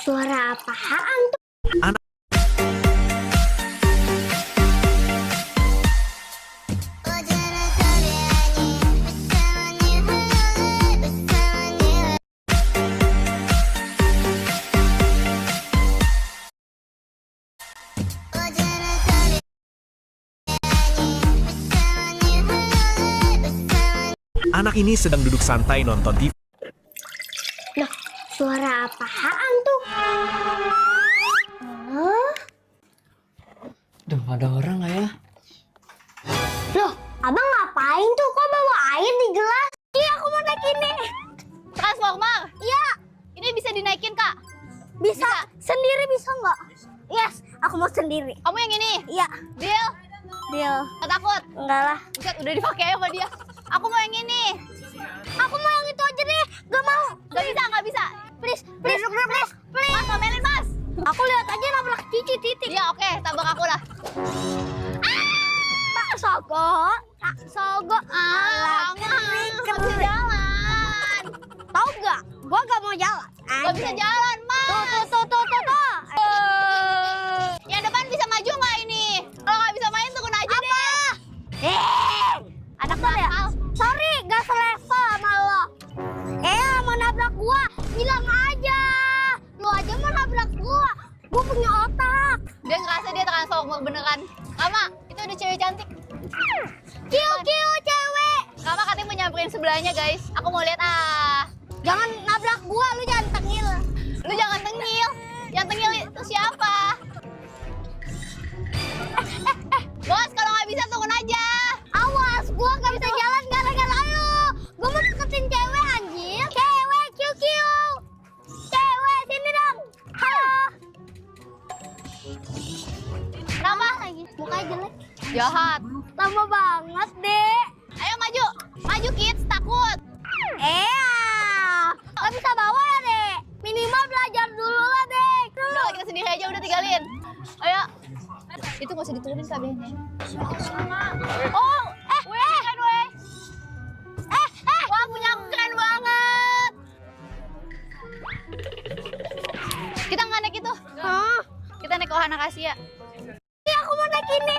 Suara apaan tuh? Anak Anak ini sedang duduk santai nonton TV. Loh, suara apaan tuh? Duh, ada orang nggak ya? Loh, abang ngapain tuh? Kok bawa air di gelas? Iya, aku mau naik ini. Transformer? Iya. Ini bisa dinaikin, Kak? Bisa. Sendiri bisa nggak? Yes, aku mau sendiri. Kamu yang ini? Iya. Deal? Deal. Gak takut? Enggak lah. Buset, udah dipakai sama dia. Aku mau yang ini. Aku mau yang itu aja deh. Gak mau. Gak bisa, gak bisa. Please, please, please. Mas, omelin, Mas. Aku lihat aja nabrak Cici titik. Iya, oke. Tabrak aku lah. Tak sogok. Tak sogok. Kamu gak bisa jalan. Tahu nggak? Gua gak mau jalan. Gak bisa jalan, Mas. Tuh. Yang depan bisa maju nggak ini? Kalau nggak bisa main, turun aja deh. Anak ya? Sorry, gak selevel sama lo. Mau nabrak gua, bilang aja. Lo aja mau nabrak gua. Gua punya otak. Dia ngerasa dia transformer beneran. Lama, itu ada cewek cantik. Kiu cewek. Kama katanya mau nyamperin sebelahnya, guys. Aku mau lihat Jangan nabrak gua, lu jangan tengil. Lu jangan tengil. Yang tengil itu siapa? Bos, kalau nggak bisa turun aja. Awas, gua gak bisa jalan gara-gara lu. Gua mau deketin cewek anjir. Cewek, kiu. Cewek, sini dong. Halo. Kenapa? Mukanya jelek. Jahat. Lama banget, Dek. Ayo maju. Maju, kids. Takut. Gak bisa bawa ya, Dek. Minimal belajar dulu lah, Dek. Udah, kita sendiri aja udah tinggalin. Ayo. Itu nggak usah diturunin kabelnya. Oh, keren, weh. Wah, punya aku keren banget. Kita nggak naik itu. Kita naik ke Wahana Kasia. Iya, aku mau naik ini.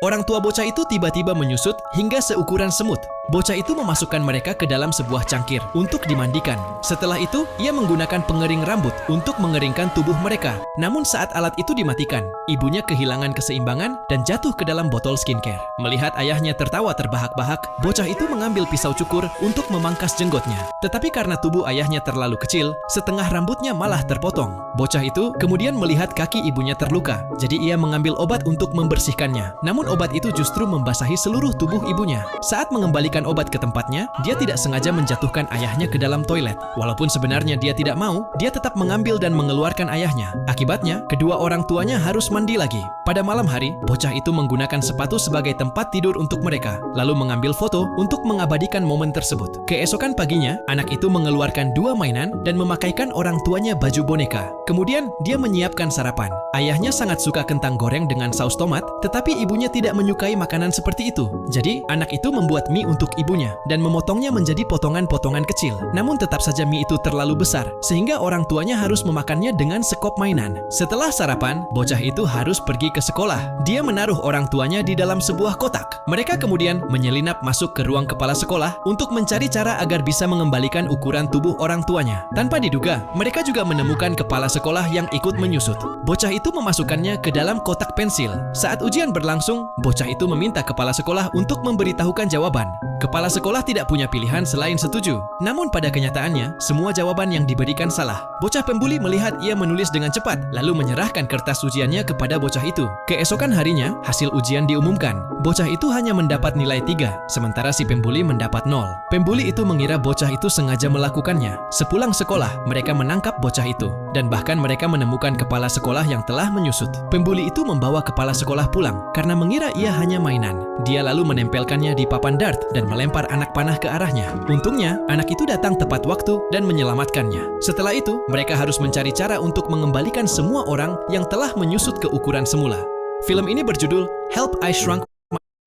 Orang tua bocah itu tiba-tiba menyusut hingga seukuran semut. Bocah itu memasukkan mereka ke dalam sebuah cangkir untuk dimandikan. Setelah itu, ia menggunakan pengering rambut untuk mengeringkan tubuh mereka. Namun saat alat itu dimatikan, ibunya kehilangan keseimbangan dan jatuh ke dalam botol skincare. Melihat ayahnya tertawa terbahak-bahak, bocah itu mengambil pisau cukur untuk memangkas jenggotnya. Tetapi karena tubuh ayahnya terlalu kecil, setengah rambutnya malah terpotong. Bocah itu kemudian melihat kaki ibunya terluka, jadi ia mengambil obat untuk membersihkannya. Namun obat itu justru membasahi seluruh tubuh ibunya. Saat mengembalikan obat ke tempatnya, dia tidak sengaja menjatuhkan ayahnya ke dalam toilet. Walaupun sebenarnya dia tidak mau, dia tetap mengambil dan mengeluarkan ayahnya. Akibatnya, kedua orang tuanya harus mandi lagi. Pada malam hari, bocah itu menggunakan sepatu sebagai tempat tidur untuk mereka, lalu mengambil foto untuk mengabadikan momen tersebut. Keesokan paginya, anak itu mengeluarkan dua mainan dan memakaikan orang tuanya baju boneka. Kemudian, dia menyiapkan sarapan. Ayahnya sangat suka kentang goreng dengan saus tomat, tetapi ibunya tidak menyukai makanan seperti itu. Jadi, anak itu membuat mie untuk ibunya dan memotongnya menjadi potongan-potongan kecil. Namun tetap saja mie itu terlalu besar, sehingga orang tuanya harus memakannya dengan sekop mainan. Setelah sarapan, bocah itu harus pergi ke sekolah. Dia menaruh orang tuanya di dalam sebuah kotak. Mereka kemudian menyelinap masuk ke ruang kepala sekolah untuk mencari cara agar bisa mengembalikan ukuran tubuh orang tuanya. Tanpa diduga, mereka juga menemukan kepala sekolah yang ikut menyusut. Bocah itu memasukkannya ke dalam kotak pensil. Saat ujian berlangsung, bocah itu meminta kepala sekolah untuk memberitahukan jawaban. Kepala sekolah tidak punya pilihan selain setuju. Namun pada kenyataannya, semua jawaban yang diberikan salah. Bocah pembuli melihat ia menulis dengan cepat, lalu menyerahkan kertas ujiannya kepada bocah itu. Keesokan harinya, hasil ujian diumumkan. Bocah itu hanya mendapat nilai 3, sementara si pembuli mendapat 0. Pembuli itu mengira bocah itu sengaja melakukannya. Sepulang sekolah, mereka menangkap bocah itu. Dan bahkan mereka menemukan kepala sekolah yang telah menyusut. Pembuli itu membawa kepala sekolah pulang, karena mengira ia hanya mainan. Dia lalu menempelkannya di papan dart dan melempar anak panah ke arahnya. Untungnya, anak itu datang tepat waktu dan menyelamatkannya. Setelah itu, mereka harus mencari cara untuk mengembalikan semua orang yang telah menyusut ke ukuran semula. Film ini berjudul Help I Shrunk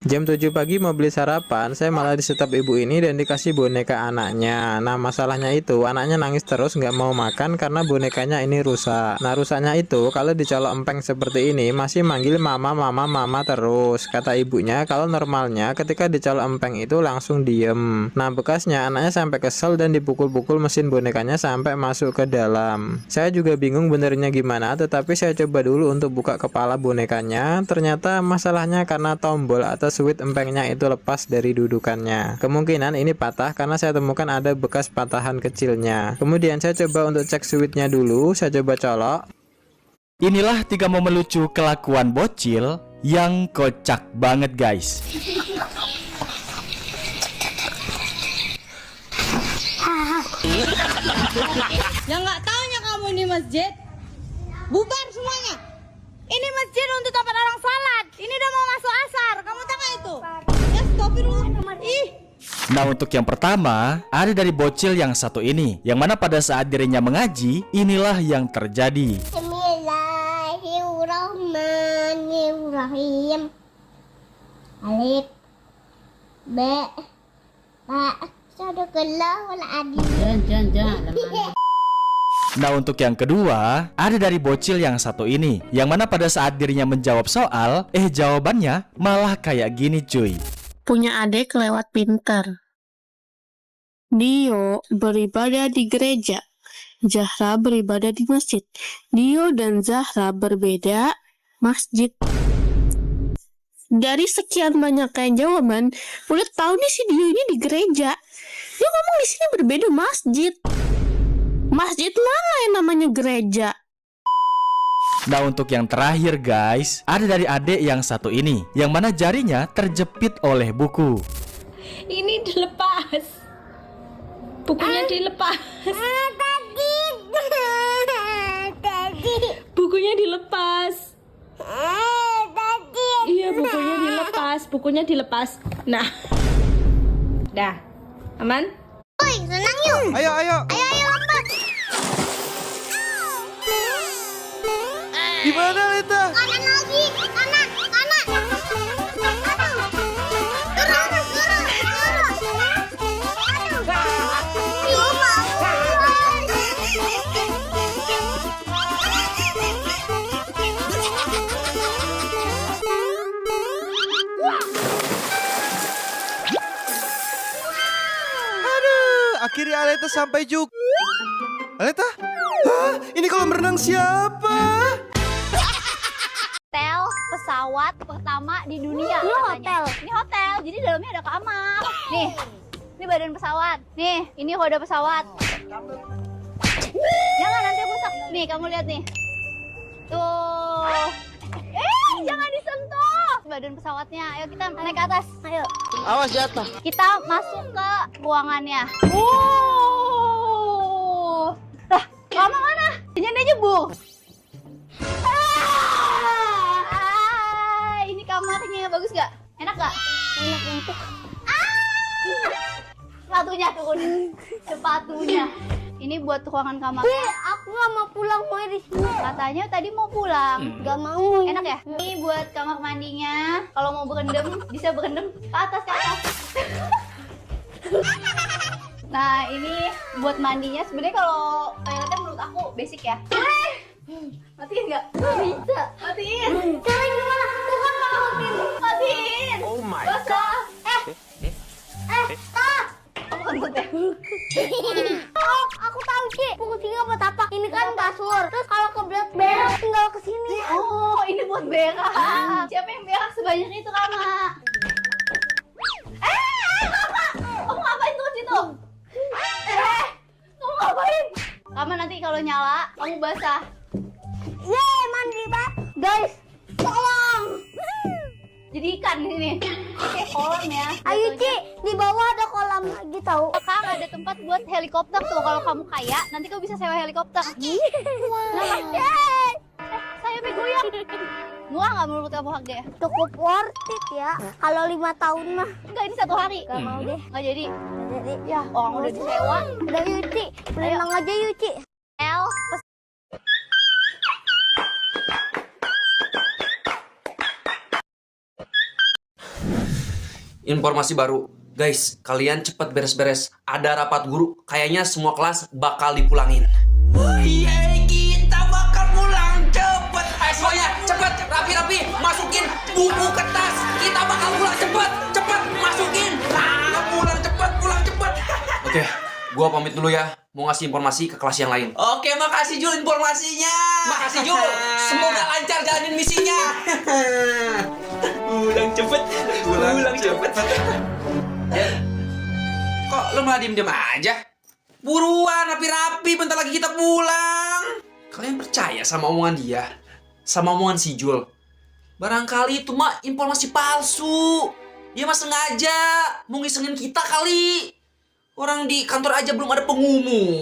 Jam 7 pagi mau beli sarapan, saya malah disetop ibu ini dan dikasih boneka anaknya. Nah, masalahnya itu anaknya nangis terus nggak mau makan karena bonekanya ini rusak. Nah, rusaknya itu kalau dicolok empeng seperti ini masih manggil mama mama mama terus. Kata ibunya kalau normalnya ketika dicolok empeng itu langsung diem. Nah, bekasnya anaknya sampai kesel dan dipukul-pukul mesin bonekanya sampai masuk ke dalam. Saya juga bingung benernya gimana, tetapi saya coba dulu untuk buka kepala bonekanya. Ternyata masalahnya karena tombol atau switch empengnya itu lepas dari dudukannya. Kemungkinan ini patah karena saya temukan ada bekas patahan kecilnya. Kemudian saya coba untuk cek switchnya dulu, saya coba colok. Inilah 3 momen lucu kelakuan bocil yang kocak banget guys. Yang nggak taunya kamu ini masjid, bubar semuanya. Ini masjid untuk tempat orang salat. Ini udah mau masuk asar. Kamu tahu nggak itu? Ya astagfirullah. Ih. Nah, untuk yang pertama, ada dari bocil yang satu ini, yang mana pada saat dirinya mengaji, inilah yang terjadi. Bismillahirrahmanirrahim. Alif B Ba Sadaqallahul Adzim. Jangan. Nah, untuk yang kedua, ada dari bocil yang satu ini, yang mana pada saat dirinya menjawab soal, jawabannya malah kayak gini cuy. Punya adik lewat pinter. Dio beribadah di gereja. Zahra beribadah di masjid. Dio dan Zahra berbeda masjid. Dari sekian banyak kayak jawaban, udah tahu nih si Dio ini di gereja. Dia ngomong di sini berbeda masjid. Masjid mana yang namanya gereja? Nah, untuk yang terakhir guys, ada dari adik yang satu ini, yang mana jarinya terjepit oleh buku. Ini dilepas. Bukunya dilepas. Bukunya dilepas. Iya, bukunya dilepas. Bukunya dilepas. Nah. Dah. Aman? Woi, senang yuk. Ayo. Ayo lompat. Di mana Lita? Kanan lagi. Kanan. Akhirnya Aleta sampai juga. Aleta? Hah? Ini kolam renang siapa? Hotel pesawat pertama di dunia. Ini katanya. hotel. Ini hotel, jadi dalamnya ada kamar. Nih, ini badan pesawat. Nih, ini roda pesawat. Jangan nanti rusak. Nih, kamu lihat nih. Tuh. Jangan disentuh. Badan pesawatnya. Ayo kita naik ke atas. Ayo. Awas jatuh. Kita masuk ke ruangannya. Lah, kamu mana? Ini jebol. Ini kamarnya bagus gak? Enak gak? Enak untuk. Sepatunya turun. Sepatunya. Ini buat ruangan kamar. Aku gak mau pulang, mau di sini. Katanya tadi mau pulang. Gak mau. Enak ya? Ini buat kamar mandinya. Kalau mau berendam, bisa berendam ke atas. Nah, ini buat mandinya. Sebenarnya kalau toiletnya menurut aku basic ya. Matiin nggak? Bisa. Matiin. Caranya gimana? Tuhan mau Matiin. Oh my God. Kamu kentut ya? Oh, aku tahu Ci. Fungsinya buat apa? Ini kan kasur. Terus kalau kebelet berak tinggal ke sini. Oh, ini buat berak. Siapa yang berak sebanyak itu, Kama? Kama! Kamu ngapain tuh situ? Kamu ngapain? Kama nanti kalau nyala, kamu basah. Yeay, mandi Pak. Guys, tolong. Jadi ikan di sini. Kayak kolam ya. Ayo jatuhnya. Ci, di bawah ada kolam lagi tahu. Kang, ada tempat buat helikopter tuh. Kalau kamu kaya, nanti kamu bisa sewa helikopter. Saya goyang. Murah nggak menurut kamu harganya? Cukup worth it ya. Kalau 5 tahun mah. Enggak, ini 1 hari. Gak mau deh. Nggak jadi. Jadi Ya, orang udah disewa. udah yuk Ci, berenang aja yuk Ci. L. Informasi baru. Guys, kalian cepat beres-beres. Ada rapat guru. Kayaknya semua kelas bakal dipulangin. Yeay, kita bakal pulang cepet. Ayo semuanya, cepet, rapi-rapi, masukin buku ke tas. Kita bakal pulang cepet, masukin. Pulang cepet. Oke, gua pamit dulu ya. Mau ngasih informasi ke kelas yang lain. Oke, makasih Jul informasinya. Makasih Jul. Semoga lancar jalanin misinya. Pulang cepet. Kok lo malah diem-diem aja? Buruan, rapi-rapi, bentar lagi kita pulang. Kalian percaya sama omongan dia? Sama omongan si Jul? Barangkali itu mah informasi palsu. Dia mah sengaja mau ngisengin kita kali. Orang di kantor aja belum ada pengumuman.